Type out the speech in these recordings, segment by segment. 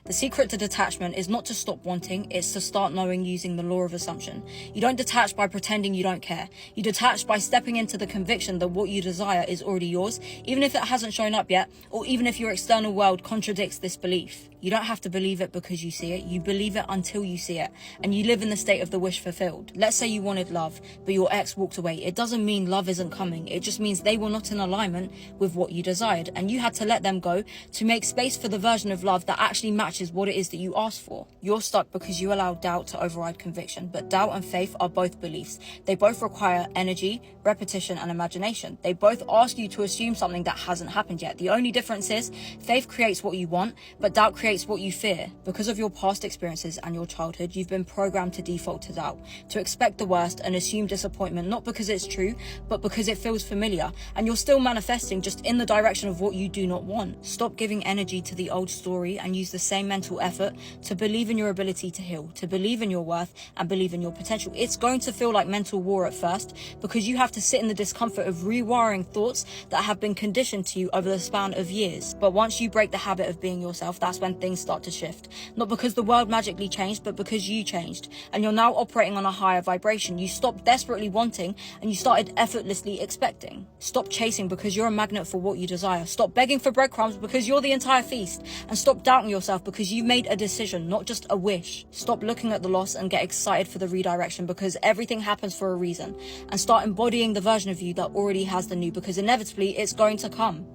The secret to detachment is not to stop wanting, it's to start knowing using the law of assumption. You don't detach by pretending you don't care. You detach by stepping into the conviction that what you desire is already yours, even if it hasn't shown up yet, or even if your external world contradicts this belief. You don't have to believe it because you see it, you believe it until you see it, and you live in the state of the wish fulfilled. Let's say you wanted love, but your ex walked away. It doesn't mean love isn't coming, it just means they were not in alignment with what you desired, and you had to let them go to make space for the version of love that actually matches what it is that you asked for. You're stuck because you allow doubt to override conviction, but doubt and faith are both beliefs. They both require energy, repetition, and imagination. They both ask you to assume something that hasn't happened yet. The only difference is faith creates what you want, but doubt creates what you fear. Because of your past experiences and your childhood, you've been programmed to default to doubt, to expect the worst and assume disappointment, not because it's true, but because it feels familiar, and you're still manifesting just in the direction of what you do not want. Stop giving energy to the old story and use the same mental effort to believe in your ability to heal, to believe in your worth and believe in your potential. It's going to feel like mental war at first because you have to sit in the discomfort of rewiring thoughts that have been conditioned to you over the span of years. But once you break the habit of being yourself, that's when things start to shift. Not because the world magically changed, but because you changed, and you're now operating on a higher vibration. You stopped desperately wanting and you started effortlessly expecting. Stop chasing because you're a magnet for what you desire. Stop begging for breadcrumbs because you're the entire feast, and stop doubting yourself because you've made a decision, not just a wish. Stop looking at the loss and get excited for the redirection because everything happens for a reason, and start embodying the version of you that already has the new, because inevitably it's going to come.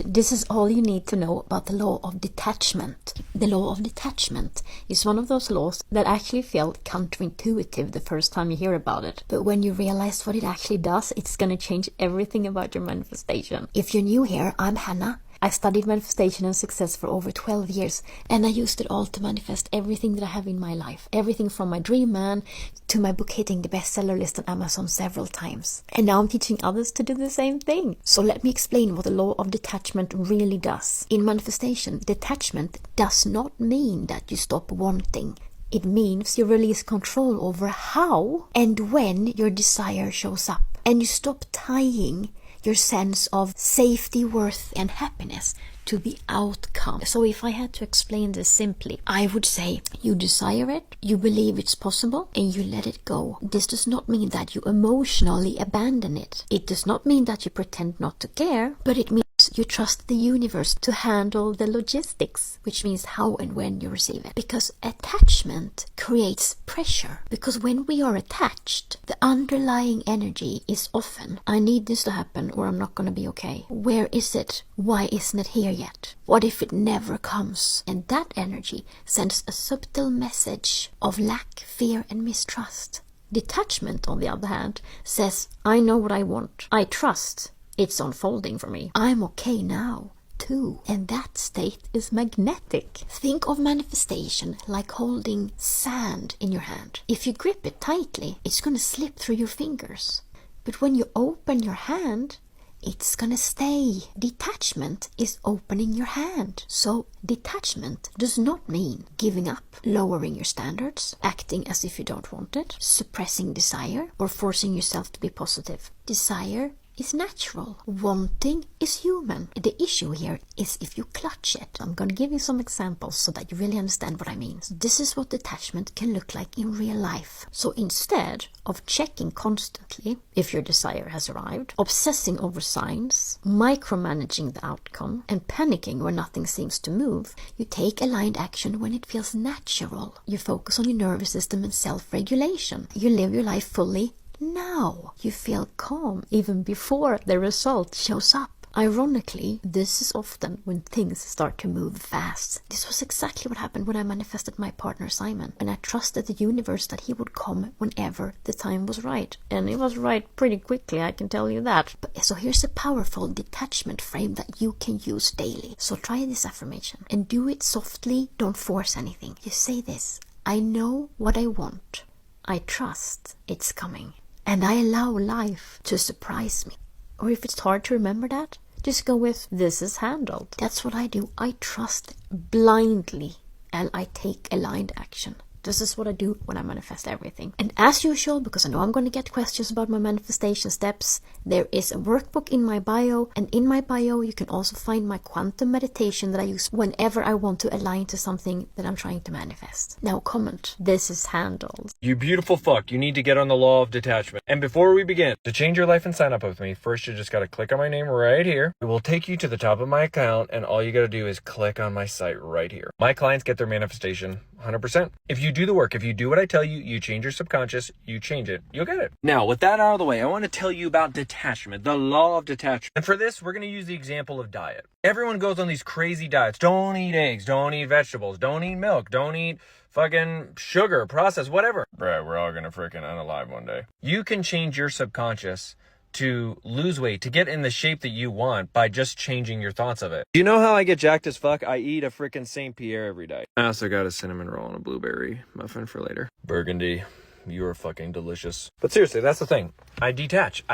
This is all you need to know about the law of detachment. The law of detachment is one of those laws that actually felt counterintuitive the first time you hear about it. But when you realize what it actually does, it's going to change everything about your manifestation. If you're new here, I'm Hannah. I studied manifestation and success for over 12 years, and I used it all to manifest everything that I have in my life. Everything from my dream man to my book hitting the bestseller list on Amazon several times. And now I'm teaching others to do the same thing. So let me explain what the law of detachment really does. In manifestation, detachment does not mean that you stop wanting. It means you release control over how and when your desire shows up. And you stop tying your sense of safety, worth, and happiness to the outcome. So if I had to explain this simply, I would say you desire it, you believe it's possible, and you let it go. This does not mean that you emotionally abandon it. It does not mean that you pretend not to care, but it means you trust the universe to handle the logistics, which means how and when you receive it. Because attachment creates pressure. Because when we are attached, the underlying energy is often, I need this to happen or I'm not going to be okay. Where is it? Why isn't it here yet? What if it never comes? And that energy sends a subtle message of lack, fear, and mistrust. Detachment, on the other hand, says, I know what I want. I trust. It's unfolding for me. I'm okay now, too. And that state is magnetic. Think of manifestation like holding sand in your hand. If you grip it tightly, it's going to slip through your fingers. But when you open your hand, it's going to stay. Detachment is opening your hand. So detachment does not mean giving up, lowering your standards, acting as if you don't want it, suppressing desire, or forcing yourself to be positive. Desire is natural. Wanting is human. The issue here is if you clutch it. I'm going to give you some examples so that you really understand what I mean. So this is what detachment can look like in real life. So instead of checking constantly if your desire has arrived, obsessing over signs, micromanaging the outcome, and panicking when nothing seems to move, you take aligned action when it feels natural. You focus on your nervous system and self-regulation. You live your life fully. Now you feel calm even before the result shows up. Ironically, this is often when things start to move fast. This was exactly what happened when I manifested my partner Simon, and I trusted the universe that he would come whenever the time was right. And it was right pretty quickly, I can tell you that. So here's a powerful detachment frame that you can use daily. So try this affirmation and do it softly. Don't force anything. You say this: I know what I want. I trust it's coming. And I allow life to surprise me. Or if it's hard to remember that, just go with, this is handled. That's what I do. I trust blindly and I take aligned action. This is what I do when I manifest everything. And as usual, because I know I'm going to get questions about my manifestation steps, there is a workbook in my bio. And in my bio, you can also find my quantum meditation that I use whenever I want to align to something that I'm trying to manifest. Now comment, this is handled. You beautiful fuck, you need to get on the law of detachment. And before we begin, to change your life and sign up with me, first you just gotta click on my name right here. It will take you to the top of my account, and all you gotta do is click on my site right here. My clients get their manifestation 100%. If you do the work, if you do what I tell you, you change your subconscious, you change it, you'll get it. Now, with that out of the way, I want to tell you about detachment, the law of detachment. And for this, we're going to use the example of diet. Everyone goes on these crazy diets. Don't eat eggs, don't eat vegetables, don't eat milk, don't eat fucking sugar, processed, whatever. Bruh, we're all going to freaking unalive one day. You can change your subconscious to lose weight, to get in the shape that you want by just changing your thoughts of it. Do you know how I get jacked as fuck? I eat a freaking St. Pierre every day. I also got a cinnamon roll and a blueberry muffin for later. Burgundy, you're fucking delicious. But seriously, that's the thing. I detach.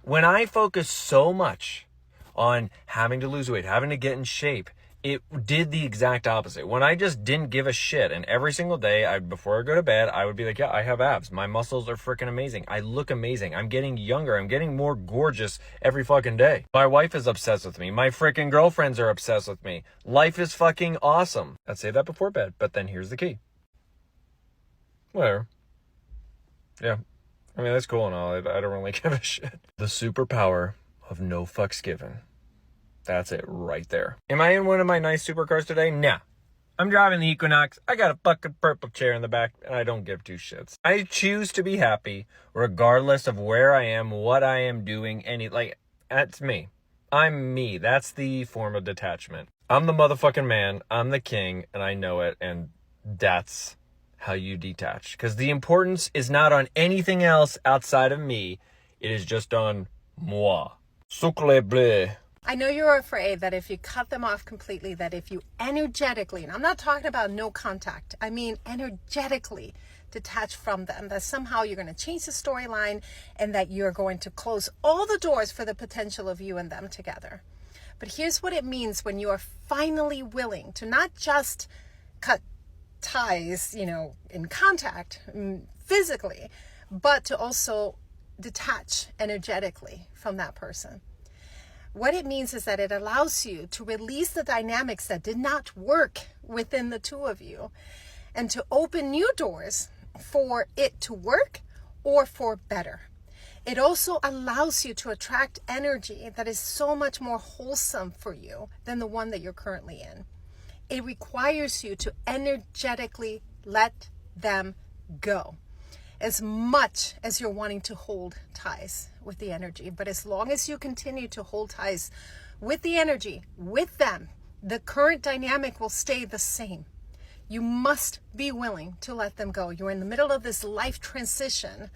When I focus so much on having to lose weight, having to get in shape, it did the exact opposite. When I just didn't give a shit, and every single day, before I go to bed, I would be like, yeah, I have abs. My muscles are freaking amazing. I look amazing. I'm getting younger. I'm getting more gorgeous every fucking day. My wife is obsessed with me. My freaking girlfriends are obsessed with me. Life is fucking awesome. I'd say that before bed, but then here's the key. Whatever. Yeah. I mean, that's cool and all. I don't really give a shit. The superpower of no fucks given. That's it right there. Am I in one of my nice supercars today? Nah. I'm driving the Equinox. I got a fucking purple chair in the back, and I don't give two shits. I choose to be happy regardless of where I am, what I am doing, that's me. I'm me. That's the form of detachment. I'm the motherfucking man. I'm the king, and I know it, and that's how you detach. Because the importance is not on anything else outside of me. It is just on moi. Sucre bleu. I know you're afraid that if you cut them off completely, that if you energetically, and I'm not talking about no contact, I mean energetically detach from them, that somehow you're going to change the storyline and that you're going to close all the doors for the potential of you and them together. But here's what it means when you are finally willing to not just cut ties, in contact physically, but to also detach energetically from that person. What it means is that it allows you to release the dynamics that did not work within the two of you and to open new doors for it to work or for better. It also allows you to attract energy that is so much more wholesome for you than the one that you're currently in. It requires you to energetically let them go. As much as you're wanting to hold ties with the energy. But as long as you continue to hold ties with the energy, with them, the current dynamic will stay the same. You must be willing to let them go. You're in the middle of this life transition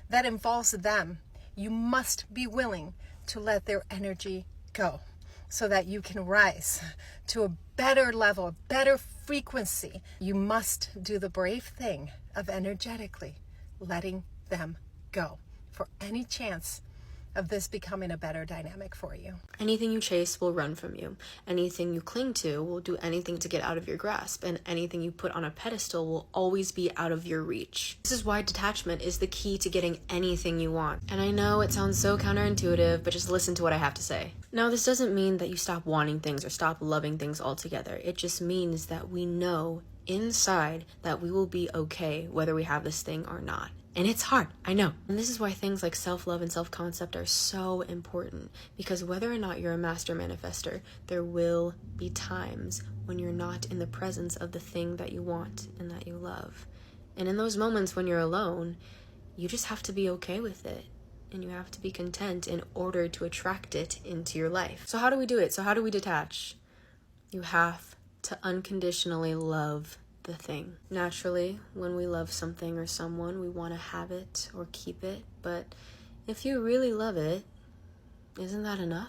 that involves them. You must be willing to let their energy go so that you can rise to a better level, a better frequency. You must do the brave thing of energetically letting them go for any chance of this becoming a better dynamic for you. Anything you chase will run from you. Anything you cling to will do anything to get out of your grasp, and anything you put on a pedestal will always be out of your reach. This is why detachment is the key to getting anything you want. And I know it sounds so counterintuitive, but just listen to what I have to say. Now, this doesn't mean that you stop wanting things or stop loving things altogether. It just means that we know inside that we will be okay whether we have this thing or not. And it's hard, I know. And this is why things like self-love and self-concept are so important. Because whether or not you're a master manifester, there will be times when you're not in the presence of the thing that you want and that you love. And in those moments when you're alone, you just have to be okay with it. And you have to be content in order to attract it into your life. So how do we do it? So how do we detach? You have to unconditionally love the thing. Naturally, when we love something or someone, we want to have it or keep it. But if you really love it, isn't that enough?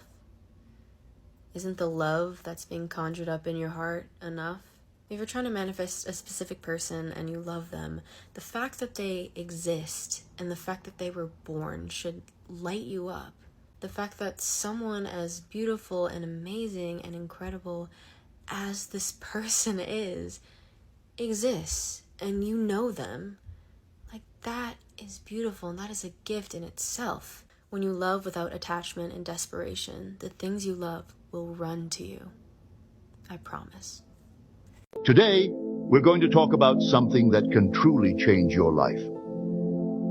Isn't the love that's being conjured up in your heart enough? If you're trying to manifest a specific person and you love them, the fact that they exist and the fact that they were born should light you up. The fact that someone as beautiful and amazing and incredible as this person is, exists and you know them. Like, that is beautiful, and that is a gift in itself. When you love without attachment and desperation, the things you love will run to you. I promise. Today, we're going to talk about something that can truly change your life.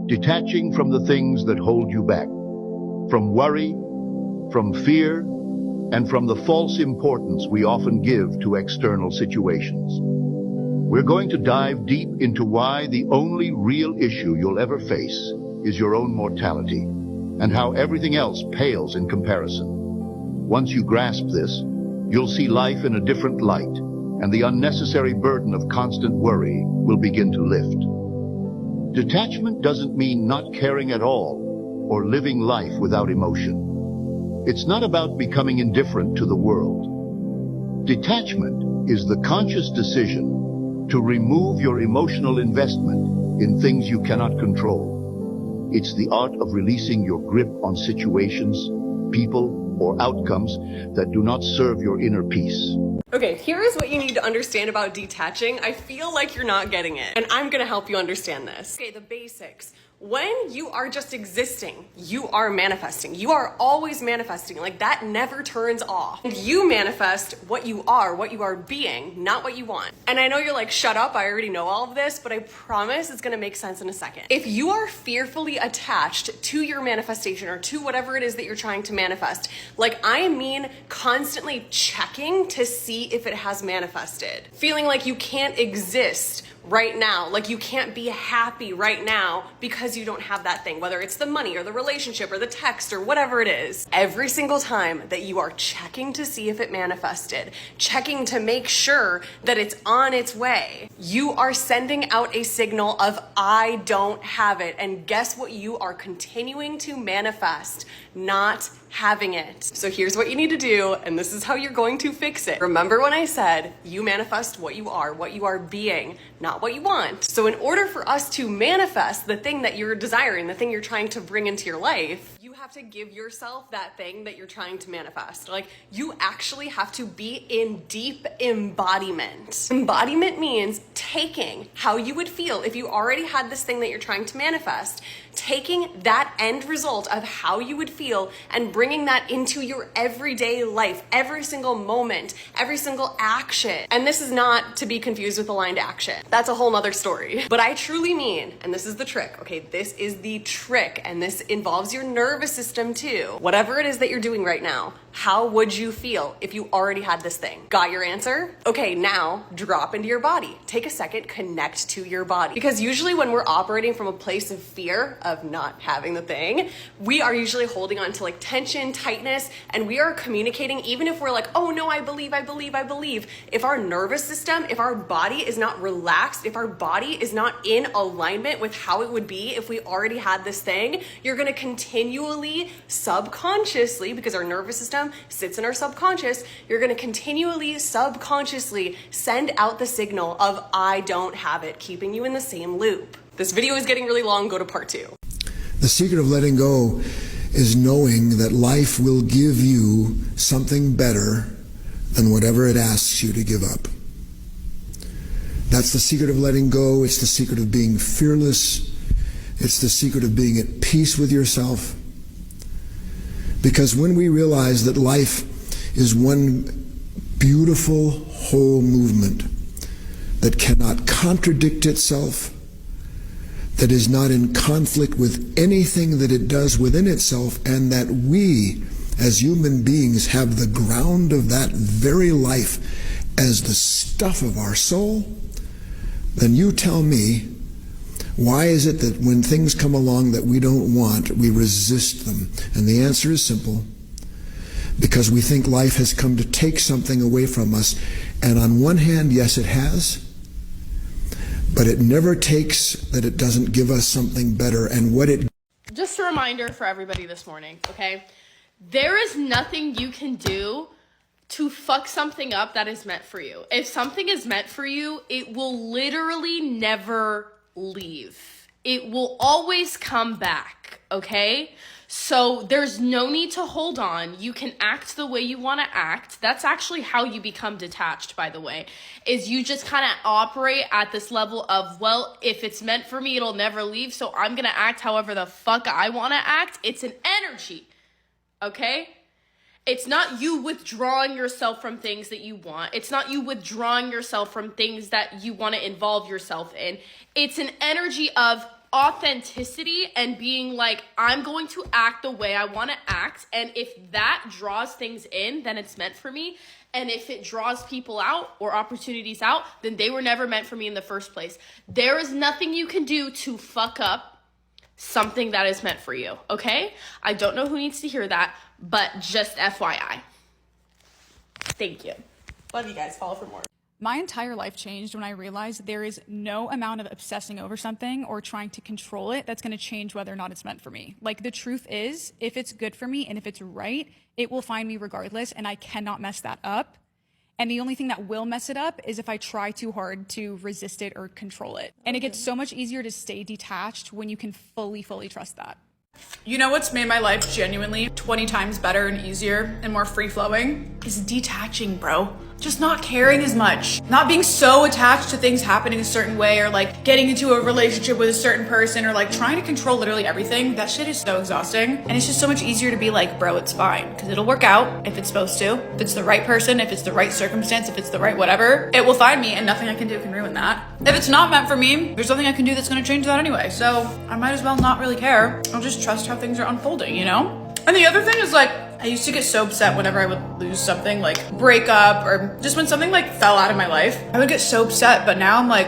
Detaching from the things that hold you back, from worry, from fear, and from the false importance we often give to external situations. We're going to dive deep into why the only real issue you'll ever face is your own mortality, and how everything else pales in comparison. Once you grasp this, you'll see life in a different light, and the unnecessary burden of constant worry will begin to lift. Detachment doesn't mean not caring at all or living life without emotion. It's not about becoming indifferent to the world. Detachment is the conscious decision to remove your emotional investment in things you cannot control. It's the art of releasing your grip on situations, people, or outcomes that do not serve your inner peace. Okay, here is what you need to understand about detaching. I feel like you're not getting it, and I'm gonna help you understand this. Okay, the basics. When you are just existing, you are manifesting. You are always manifesting. Like, that never turns off. And you manifest what you are being, not what you want. And I know you're like, shut up, I already know all of this, but I promise it's gonna make sense in a second. If you are fearfully attached to your manifestation or to whatever it is that you're trying to manifest, like, I mean constantly checking to see if it has manifested, feeling like you can't exist right now, like you can't be happy right now because you don't have that thing, whether it's the money or the relationship or the text or whatever it is. Every single time that you are checking to see if it manifested, checking to make sure that it's on its way, you are sending out a signal of I don't have it. And guess what? You are continuing to manifest, not having it. So here's what you need to do, and this is how you're going to fix it. Remember when I said you manifest what you are being, not what you want. So in order for us to manifest the thing that you're desiring, the thing you're trying to bring into your life, you have to give yourself that thing that you're trying to manifest. Like, you actually have to be in deep embodiment. Embodiment means taking how you would feel if you already had this thing that you're trying to manifest, taking that end result of how you would feel and bringing that into your everyday life, every single moment, every single action. And this is not to be confused with aligned action. That's a whole nother story. But I truly mean, and this is the trick, okay, this is the trick, and this involves your nervous system too. Whatever it is that you're doing right now, how would you feel if you already had this thing? Got your answer? Okay, now drop into your body. Take a second, connect to your body. Because usually when we're operating from a place of fear of not having the thing, we are usually holding on to like tension, tightness, and we are communicating even if we're like, oh no, I believe. If our nervous system, if our body is not relaxed, if our body is not in alignment with how it would be if we already had this thing, you're gonna continually, subconsciously, because our nervous system sits in our subconscious, you're going to continually subconsciously send out the signal of I don't have it, keeping you in the same loop. This video is getting really long. Go to part 2. The secret of letting go is knowing that life will give you something better than whatever it asks you to give up. That's the secret of letting go. It's the secret of being fearless. It's the secret of being at peace with yourself. Because when we realize that life is one beautiful whole movement that cannot contradict itself, that is not in conflict with anything that it does within itself, and that we as human beings have the ground of that very life as the stuff of our soul, then you tell me, why is it that when things come along that we don't want, we resist them? And the answer is simple. Because we think life has come to take something away from us. And on one hand, yes, it has. But it never takes that it doesn't give us something better. And what it... Just a reminder for everybody this morning, okay? There is nothing you can do to fuck something up that is meant for you. If something is meant for you, it will literally never leave. It will always come back, okay? So there's no need to hold on. You can act the way you want to act. That's actually how you become detached, by the way, is you just kind of operate at this level of, well, if it's meant for me, it'll never leave. So I'm going to act however the fuck I want to act. It's an energy, okay? It's not you withdrawing yourself from things that you want. It's not you withdrawing yourself from things that you want to involve yourself in. It's an energy of authenticity and being like, I'm going to act the way I want to act. And if that draws things in, then it's meant for me. And if it draws people out or opportunities out, then they were never meant for me in the first place. There is nothing you can do to fuck up something that is meant for you, okay? I don't know who needs to hear that, but just FYI. Thank you. Love you guys. Follow for more. My entire life changed when I realized there is no amount of obsessing over something or trying to control it that's going to change whether or not it's meant for me. Like, the truth is, if it's good for me and if it's right, it will find me regardless, and I cannot mess that up. And the only thing that will mess it up is if I try too hard to resist it or control it. And it gets so much easier to stay detached when you can fully trust that. You know what's made my life genuinely 20 times better and easier and more free-flowing? Is detaching, bro. Just not caring as much. Not being so attached to things happening a certain way, or like getting into a relationship with a certain person, or like trying to control literally everything. That shit is so exhausting. And it's just so much easier to be like, bro, it's fine. Because it'll work out if it's supposed to. If it's the right person, if it's the right circumstance, if it's the right whatever, it will find me and nothing I can do can ruin that. If it's not meant for me, there's nothing I can do that's gonna change that anyway. So I might as well not really care. I'll just trust how things are unfolding, you know? And the other thing is, like, I used to get so upset whenever I would lose something, like break up, or just when something like fell out of my life. I would get so upset, but now I'm like,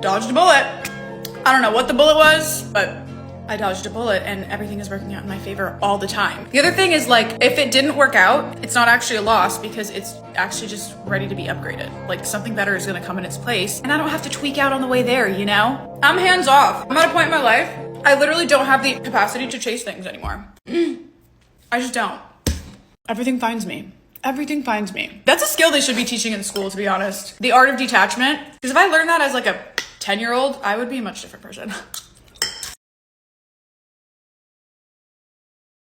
dodged a bullet. I don't know what the bullet was, but I dodged a bullet and everything is working out in my favor all the time. The other thing is, like, if it didn't work out, it's not actually a loss because it's actually just ready to be upgraded. Like, something better is gonna come in its place and I don't have to tweak out on the way there, you know? I'm hands off. I'm at a point in my life, I literally don't have the capacity to chase things anymore. I just don't. Everything finds me. Everything finds me. That's a skill they should be teaching in school, to be honest. The art of detachment. Because if I learned that as like a 10-year-old, I would be a much different person.